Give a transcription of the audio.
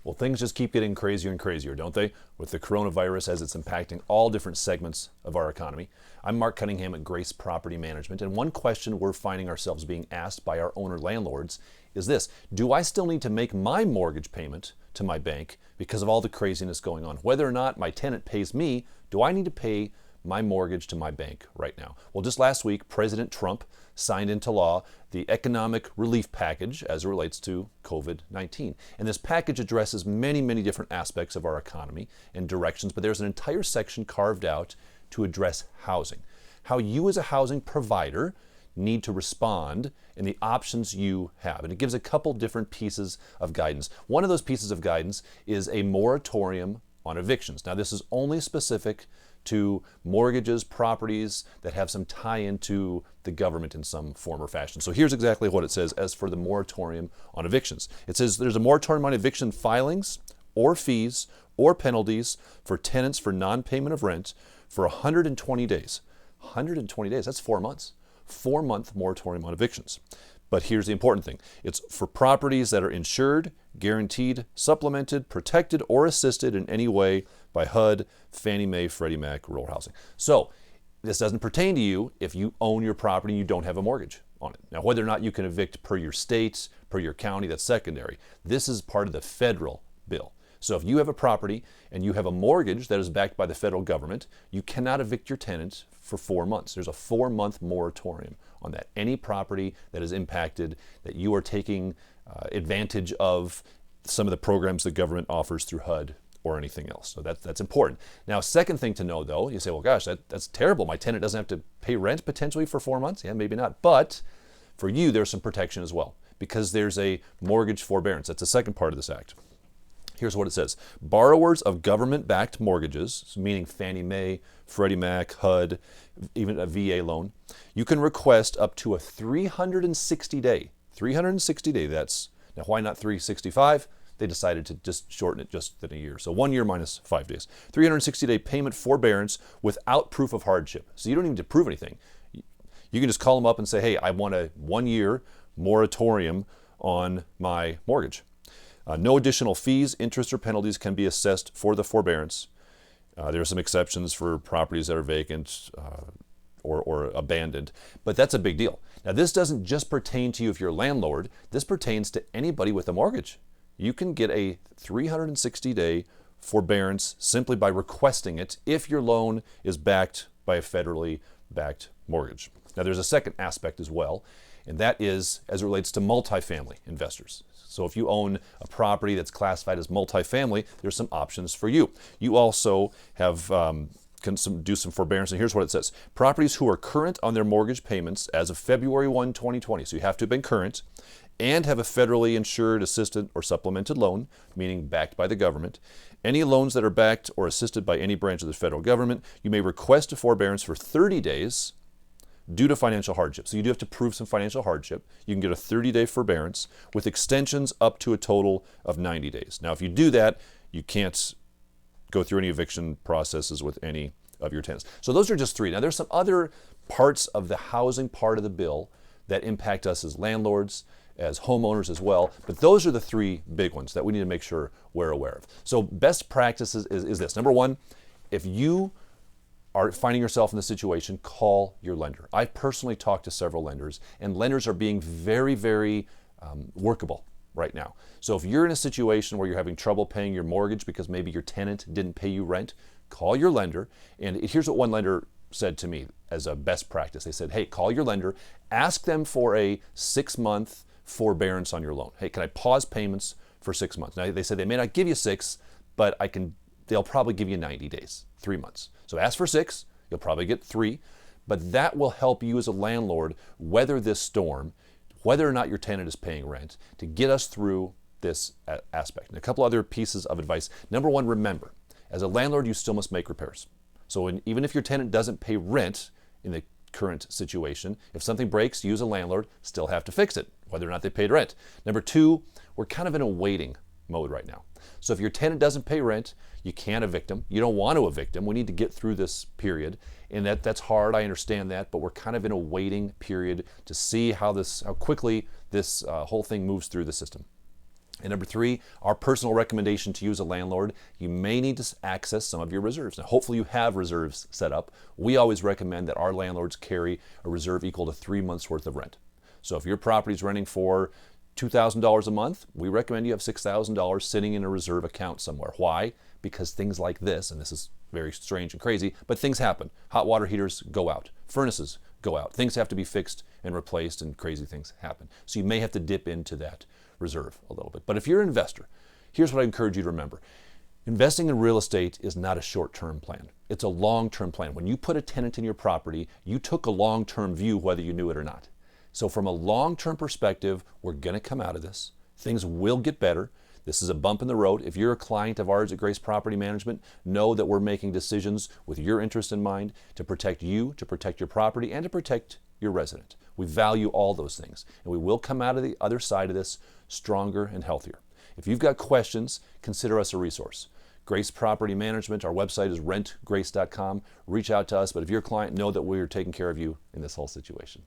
Well, things just keep getting crazier and crazier, don't they? With the coronavirus as it's impacting all different segments of our economy. I'm Mark Cunningham at Grace Property Management, and one question we're finding ourselves being asked by our owner landlords is this: do I still need to make my mortgage payment to my bank because of all the craziness going on? Whether or not my tenant pays me, do I need to pay my mortgage to my bank right now? Well, just last week, President Trump signed into law the economic relief package as it relates to COVID-19. And this package addresses many, many different aspects of our economy and directions, but there's an entire section carved out to address housing. How you as a housing provider need to respond and the options you have. And it gives a couple different pieces of guidance. One of those pieces of guidance is a moratorium on evictions. Now, this is only specific to mortgages, properties that have some tie-in to the government in some form or fashion. So here's exactly what it says as for the moratorium on evictions. It says there's a moratorium on eviction filings or fees or penalties for tenants for non-payment of rent for 120 days. 120 days, that's 4 months. 4-month moratorium on evictions. But here's the important thing. It's for properties that are insured, guaranteed, supplemented, protected, or assisted in any way by HUD, Fannie Mae, Freddie Mac, Rural Housing. So this doesn't pertain to you if you own your property and you don't have a mortgage on it. Now, whether or not you can evict per your state, per your county, that's secondary. This is part of the federal bill. So if you have a property and you have a mortgage that is backed by the federal government, you cannot evict your tenant for 4 months. There's a 4-month moratorium on that. Any property that is impacted, that you are taking advantage of some of the programs the government offers through HUD or anything else. So that's important. Now, second thing to know though, you say, well, gosh, that's terrible. My tenant doesn't have to pay rent potentially for 4 months. Yeah, maybe not. But for you, there's some protection as well because there's a mortgage forbearance. That's the second part of this act. Here's what it says. Borrowers of government-backed mortgages, meaning Fannie Mae, Freddie Mac, HUD, even a VA loan, you can request up to a 360-day, that's, now why not 365? They decided to just shorten it just than a year. So 1 year minus 5 days. 360-day payment forbearance without proof of hardship. So you don't need to prove anything. You can just call them up and say, hey, I want a 1-year moratorium on my mortgage. No additional fees, interest, or penalties can be assessed for the forbearance. There are some exceptions for properties that are vacant or abandoned, but that's a big deal. Now, this doesn't just pertain to you if you're a landlord. This pertains to anybody with a mortgage. You can get a 360-day forbearance simply by requesting it if your loan is backed by a federally backed mortgage. Now, there's a second aspect as well, and that is as it relates to multifamily investors. So if you own a property that's classified as multifamily, there's some options for you. You also have can do some forbearance, and here's what it says. Properties who are current on their mortgage payments as of February 1, 2020, so you have to have been current, and have a federally insured, assisted, or supplemented loan, meaning backed by the government. Any loans that are backed or assisted by any branch of the federal government, you may request a forbearance for 30 days due to financial hardship. So you do have to prove some financial hardship. You can get a 30-day forbearance with extensions up to a total of 90 days. Now, if you do that, you can't go through any eviction processes with any of your tenants. So those are just three. Now, there's some other parts of the housing part of the bill that impact us as landlords, as homeowners as well, but those are the three big ones that we need to make sure we're aware of. So best practices is this. Number one, if you are finding yourself in this situation, call your lender. I've personally talked to several lenders, and lenders are being very, very workable right now. So if you're in a situation where you're having trouble paying your mortgage because maybe your tenant didn't pay you rent, call your lender. And here's what one lender said to me as a best practice. They said, hey, call your lender, ask them for a 6-month forbearance on your loan. Hey, can I pause payments for 6 months? Now, they said they may not give you 6, but they'll probably give you 90 days, 3 months. So ask for 6, you'll probably get 3, but that will help you as a landlord weather this storm, whether or not your tenant is paying rent, to get us through this aspect. And a couple other pieces of advice. Number one, remember, as a landlord, you still must make repairs. So even if your tenant doesn't pay rent in the current situation, if something breaks, you as a landlord still have to fix it, whether or not they paid rent. Number two, we're kind of in a waiting mode right now. So if your tenant doesn't pay rent, you can't evict them. You don't want to evict them. We need to get through this period. And that's hard, I understand that, but we're kind of in a waiting period to see how quickly this whole thing moves through the system. And number three, our personal recommendation to you as a landlord, you may need to access some of your reserves. Now, hopefully you have reserves set up. We always recommend that our landlords carry a reserve equal to 3 months worth of rent. So if your property is renting for $2,000 a month, we recommend you have $6,000 sitting in a reserve account somewhere. Why? Because things like this, and this is very strange and crazy, but things happen. Hot water heaters go out. Furnaces go out. Things have to be fixed and replaced, and crazy things happen. So you may have to dip into that reserve a little bit. But if you're an investor, here's what I encourage you to remember. Investing in real estate is not a short-term plan. It's a long-term plan. When you put a tenant in your property, you took a long-term view whether you knew it or not. So from a long-term perspective, we're going to come out of this. Things will get better. This is a bump in the road. If you're a client of ours at Grace Property Management, know that we're making decisions with your interest in mind to protect you, to protect your property, and to protect your resident. We value all those things, and we will come out of the other side of this stronger and healthier. If you've got questions, consider us a resource. Grace Property Management, our website is rentgrace.com. Reach out to us, but if you're a client, know that we are taking care of you in this whole situation.